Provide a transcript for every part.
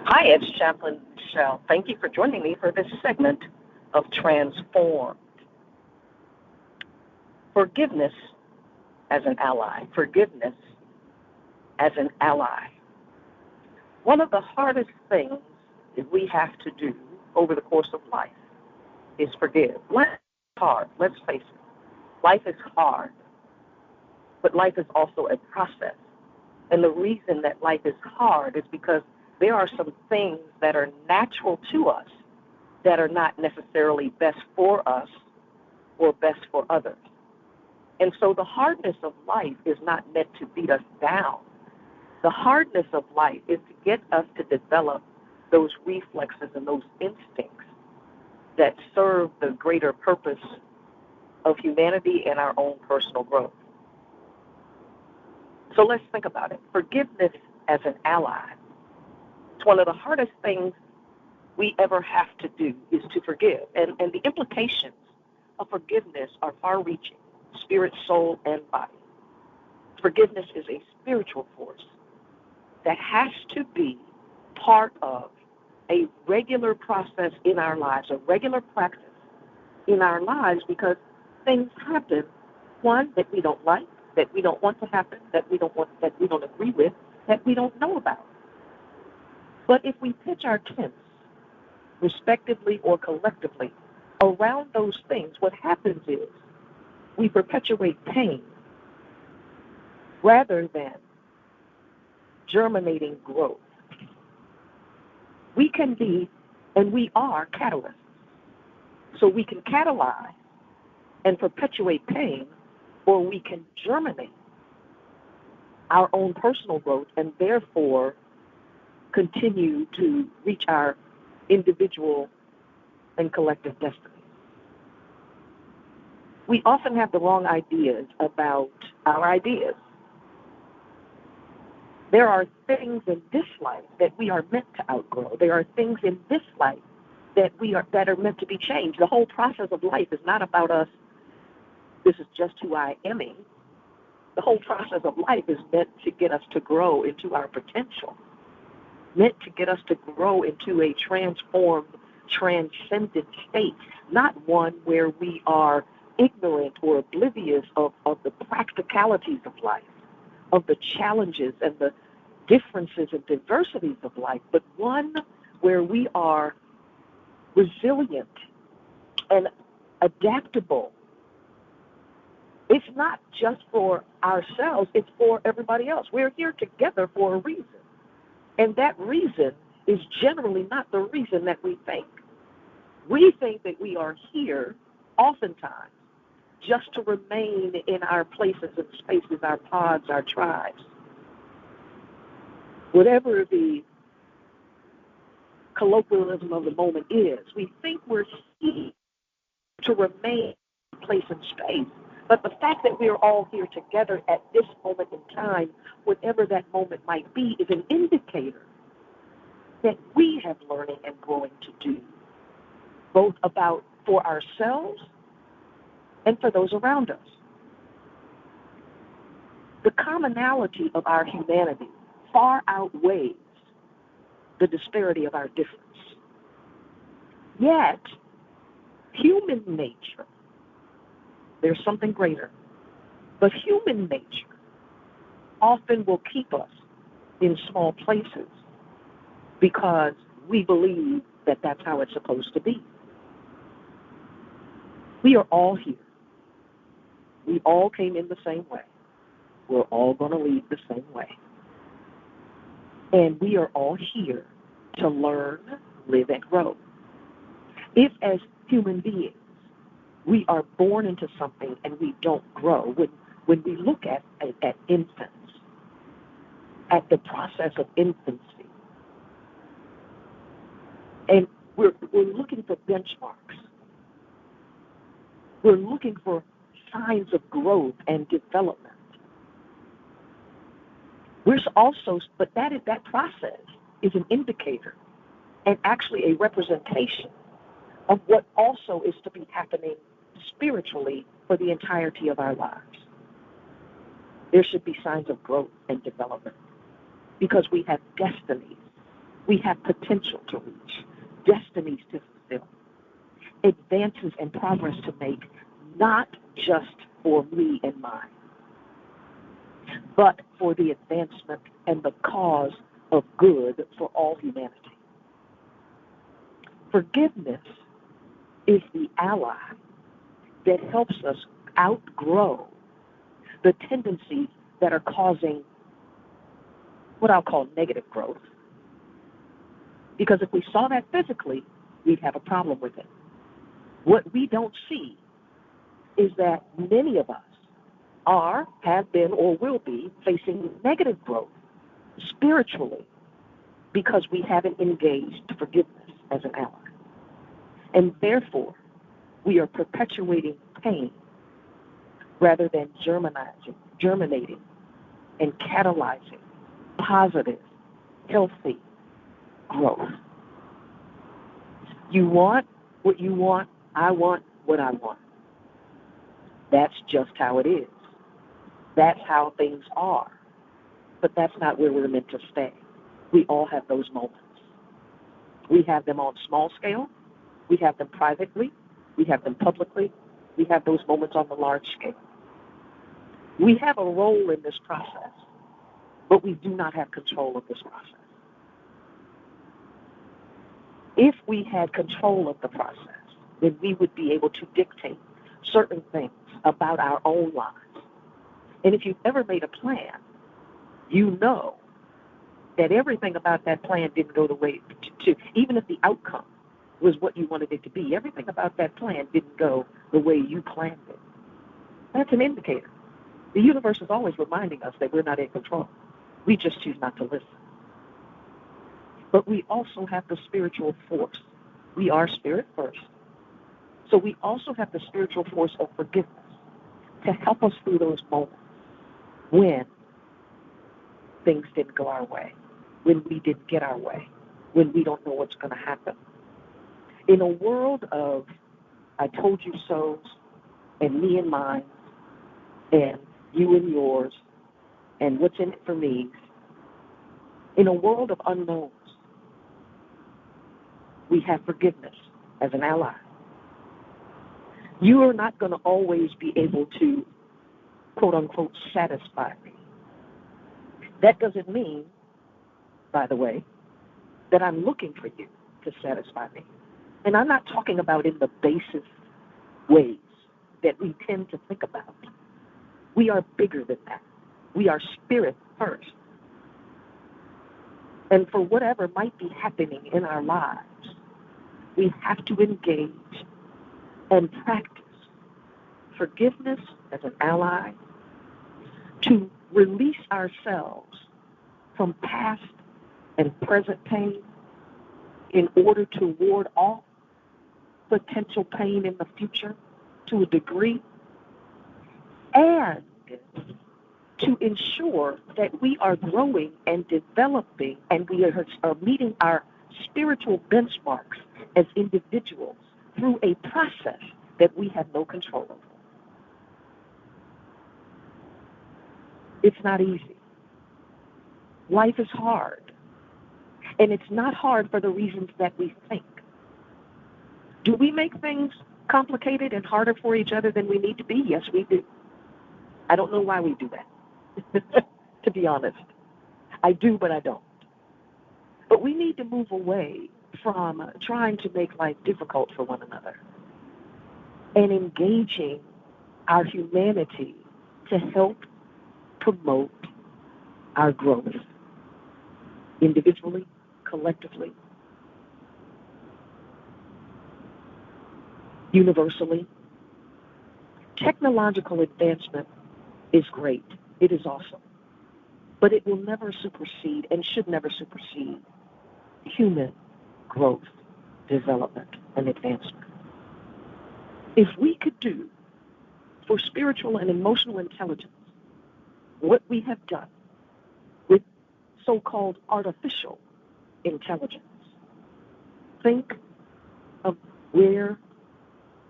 Hi, it's Chaplain Michele. Thank you for joining me for this segment of Transform. Forgiveness as an ally. Forgiveness as an ally. One of the hardest things that we have to do over the course of life is forgive. Life is hard. Let's face it. Life is hard, but life is also a process. And the reason that life is hard is because there are some things that are natural to us that are not necessarily best for us or best for others. And so the hardness of life is not meant to beat us down. The hardness of life is to get us to develop those reflexes and those instincts that serve the greater purpose of humanity and our own personal growth. So let's think about it. Forgiveness as an ally. It's one of the hardest things we ever have to do is to forgive. And the implications of forgiveness are far-reaching, spirit, soul, and body. Forgiveness is a spiritual force that has to be part of a regular process in our lives, a regular practice in our lives, because things happen, one, that we don't like, that we don't want to happen, that we don't agree with, that we don't know about. But if we pitch our tents, respectively or collectively, around those things, what happens is we perpetuate pain rather than germinating growth. We can be, and we are, catalysts. So we can catalyze and perpetuate pain, or we can germinate our own personal growth and therefore continue to reach our individual and collective destiny. We often have the wrong ideas about our ideas. There are things in this life that we are meant to outgrow. There are things in this life that are meant to be changed. The whole process of life is not about us, this is just who I am. The whole process of life is meant to get us to grow into our potential, meant to get us to grow into a transformed, transcendent state, not one where we are ignorant or oblivious of the practicalities of life, of the challenges and the differences and diversities of life, but one where we are resilient and adaptable. It's not just for ourselves, it's for everybody else. We're here together for a reason. And that reason is generally not the reason that we think. We think that we are here oftentimes just to remain in our places and spaces, our pods, our tribes. Whatever the colloquialism of the moment is, we think we're here to remain in place and space. But the fact that we're all here together at this moment in time, whatever that moment might be, is an indicator that we have learning and growing to do, both about for ourselves and for those around us. The commonality of our humanity far outweighs the disparity of our difference. Yet, human nature, there's something greater, but human nature often will keep us in small places because we believe that that's how it's supposed to be. We are all here. We all came in the same way. We're all going to leave the same way. And we are all here to learn, live, and grow. If, as human beings, we are born into something and we don't grow, when we look at infants, at the process of infancy, and we're looking for benchmarks, we're looking for signs of growth and development. But that process is an indicator and actually a representation of what also is to be happening spiritually for the entirety of our lives. There should be signs of growth and development because we have destinies We have potential to reach, destinies to fulfill, advances and progress to make, not just for me and mine, but for the advancement and the cause of good for all humanity. Forgiveness is the ally that helps us outgrow the tendencies that are causing what I'll call negative growth. Because if we saw that physically, we'd have a problem with it. What we don't see is that many of us are, have been, or will be facing negative growth spiritually because we haven't engaged forgiveness as an ally. And therefore, we are perpetuating pain rather than germinating and catalyzing positive, healthy growth. You want what you want, I want what I want. That's just how it is. That's how things are. But that's not where we're meant to stay. We all have those moments. We have them on small scale. We have them privately. We have them publicly. We have those moments on the large scale. We have a role in this process, but we do not have control of this process. If we had control of the process, then we would be able to dictate certain things about our own lives. And if you've ever made a plan, you know that everything about that plan didn't go the way to even if the outcome was what you wanted it to be, everything about that plan didn't go the way you planned it. That's an indicator. The universe is always reminding us that we're not in control. We just choose not to listen. But we also have the spiritual force. We are spirit first. So we also have the spiritual force of forgiveness to help us through those moments when things didn't go our way, when we didn't get our way, when we don't know what's going to happen. In a world of I told you so's and me and mine and you and yours and what's in it for me, in a world of unknowns, we have forgiveness as an ally. You are not going to always be able to, quote unquote, satisfy me. That doesn't mean, by the way, that I'm looking for you to satisfy me. And I'm not talking about in the basest ways that we tend to think about. We are bigger than that. We are spirit first. And for whatever might be happening in our lives, we have to engage and practice forgiveness as an ally to release ourselves from past and present pain in order to ward off potential pain in the future to a degree, and to ensure that we are growing and developing and we are meeting our spiritual benchmarks as individuals through a process that we have no control over. It's not easy. Life is hard. And it's not hard for the reasons that we think. Do we make things complicated and harder for each other than we need to be? Yes, we do. I don't know why we do that, to be honest. I do, but I don't. But we need to move away from trying to make life difficult for one another and engaging our humanity to help promote our growth individually, collectively, universally. Technological advancement is great. It is awesome. But it will never supersede and should never supersede human growth, development, and advancement. If we could do for spiritual and emotional intelligence what we have done with so-called artificial intelligence, think of where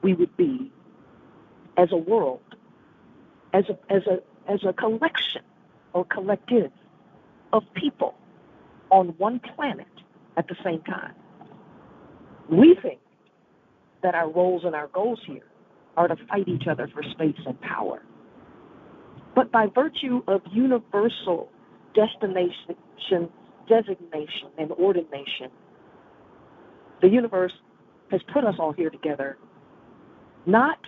we would be as a world, as a collection or collective of people on one planet at the same time. We think that our roles and our goals here are to fight each other for space and power. But by virtue of universal destination, designation, and ordination, the universe has put us all here together not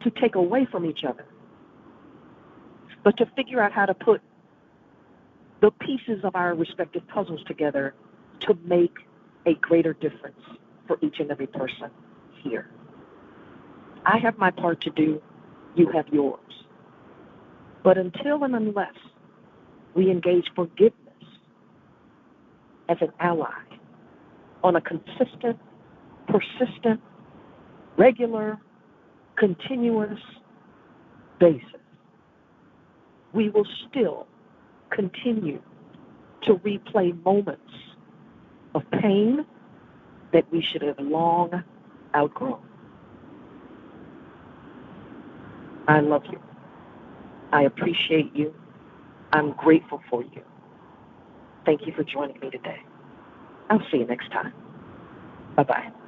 to take away from each other, but to figure out how to put the pieces of our respective puzzles together to make a greater difference for each and every person here. I have my part to do, you have yours. But until and unless we engage forgiveness as an ally on a consistent, persistent, regular, continuous basis, we will still continue to replay moments of pain that we should have long outgrown. I love you. I appreciate you. I'm grateful for you. Thank you for joining me today. I'll see you next time. Bye-bye.